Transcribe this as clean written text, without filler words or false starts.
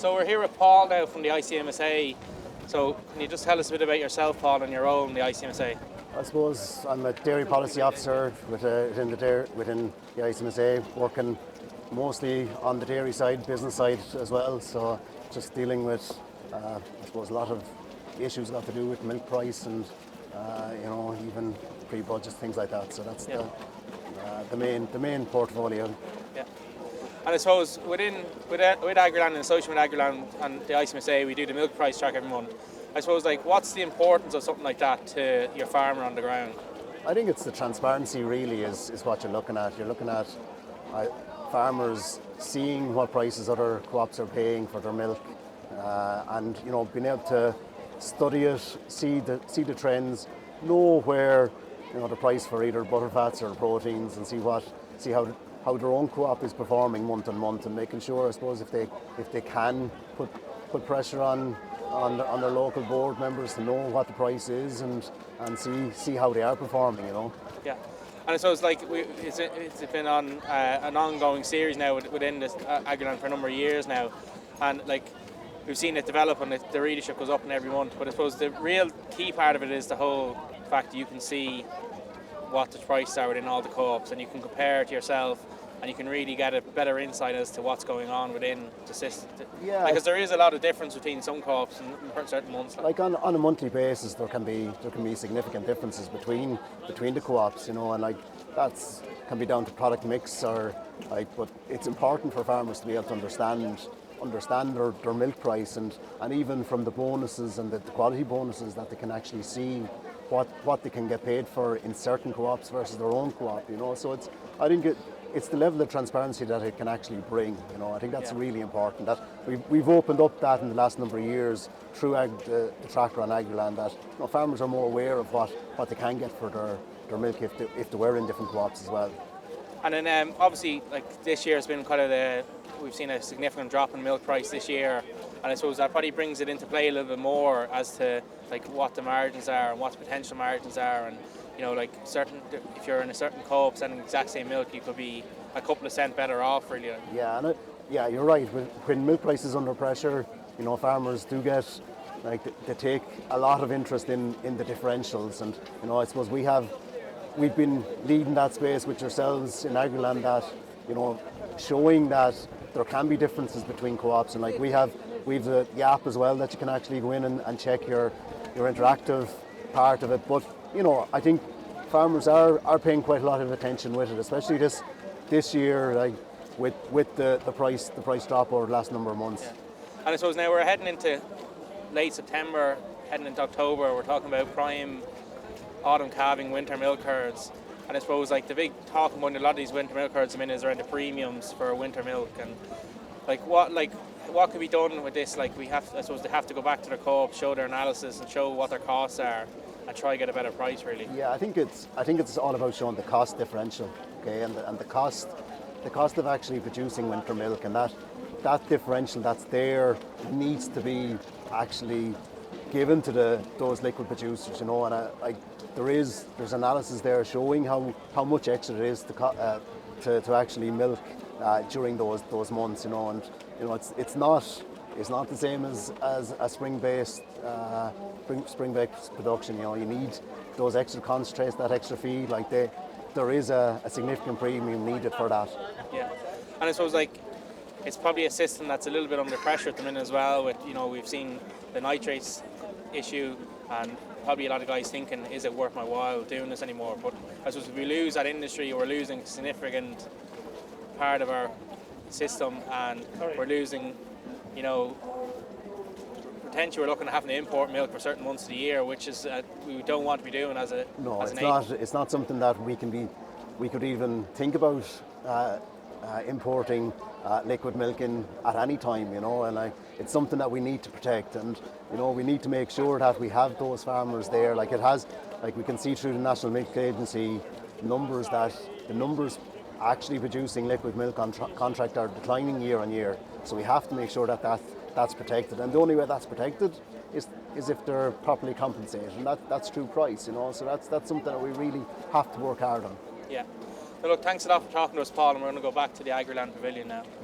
So we're here with Paul now from the ICMSA. So can you just tell us a bit about yourself, Paul, and your role in the ICMSA? I suppose I'm a Dairy Policy Officer within the ICMSA, working mostly on the dairy side, business side as well. So just dealing with, I suppose, a lot of issues got to do with milk price and even pre-budget, things like that. So that's the main portfolio. Yeah. And I suppose with Agriland and association with Agriland and the ICMSA, we do the milk price track every month. I suppose, what's the importance of something like that to your farmer on the ground? I think it's the transparency really is what you're looking at. You're looking at farmers seeing what prices other co-ops are paying for their milk, and being able to study it, see the trends, know where the price for either butterfats or proteins, and see how their own co-op is performing month on month, and making sure, I suppose, if they can put pressure on their local board members to know what the price is and see how they are performing. Yeah, and I suppose it's been on an ongoing series now within this Agriland for a number of years now, and we've seen it develop and the readership goes up in every month. But I suppose the real key part of it is the whole fact that you can see what the prices are within all the co-ops, and you can compare it to yourself, and you can really get a better insight as to what's going on within the system. Yeah, because there is a lot of difference between some co-ops and certain months. On a monthly basis, there can be significant differences between the co-ops, and that's can be down to product mix but it's important for farmers to be able to understand their milk price and even from the bonuses and the quality bonuses that they can actually see what they can get paid for in certain co-ops versus their own co-op. So I think it's the level of transparency that it can actually bring. I think that's really important. That we've opened up that in the last number of years through the tracker on Agriland, that farmers are more aware of what they can get for their milk if they were in different co-ops as well. And then obviously this year has been we've seen a significant drop in milk price this year, and I suppose that probably brings it into play a little bit more as to what the margins are and what the potential margins are, and if you're in a certain co-op selling the exact same milk, you could be a couple of cents better off really. Yeah, you're right. When milk price is under pressure, farmers do get they take a lot of interest in the differentials, and I suppose we've been leading that space with yourselves in Agriland, that showing that there can be differences between co-ops, and we've the app as well that you can actually go in and check your interactive part of it. But I think farmers are paying quite a lot of attention with it, especially this year, with the price drop over the last number of months. Yeah. And I suppose now we're heading into late September, heading into October. We're talking about prime autumn calving, winter milk herds, and I suppose the big talking point a lot of these winter milk herds is around the premiums for winter milk, and what could be done with this? I suppose they have to go back to their co-op, show their analysis and show what their costs are, and try to get a better price really. Yeah, I think it's all about showing the cost differential, okay, and the cost of actually producing winter milk, and that differential that's there needs to be actually given to those liquid producers, and there's analysis there showing how much extra it is to actually milk during those months, and it's not the same as a spring-based production. You need those extra concentrates, that extra feed. There is a significant premium needed for that. Yeah, and I suppose it's probably a system that's a little bit under pressure at the minute as well. With we've seen the nitrates issue, and probably a lot of guys thinking, is it worth my while doing this anymore? But I suppose if we lose that industry, we're losing a significant part of our system, and we're losing, potentially we're looking at having to import milk for certain months of the year, which is we don't want to be doing as a no, as it's an not. It's not something that we could even think about importing liquid milk in at any time, and it's something that we need to protect, and we need to make sure that we have those farmers there. We can see through the National Milk Agency numbers that the numbers actually producing liquid milk on contract are declining year on year. So we have to make sure that that's protected, and the only way that's protected is if they're properly compensated, and that's through price. So that's something that we really have to work hard on. Yeah. So look, thanks a lot for talking to us, Paul, and we're going to go back to the Agriland Pavilion now.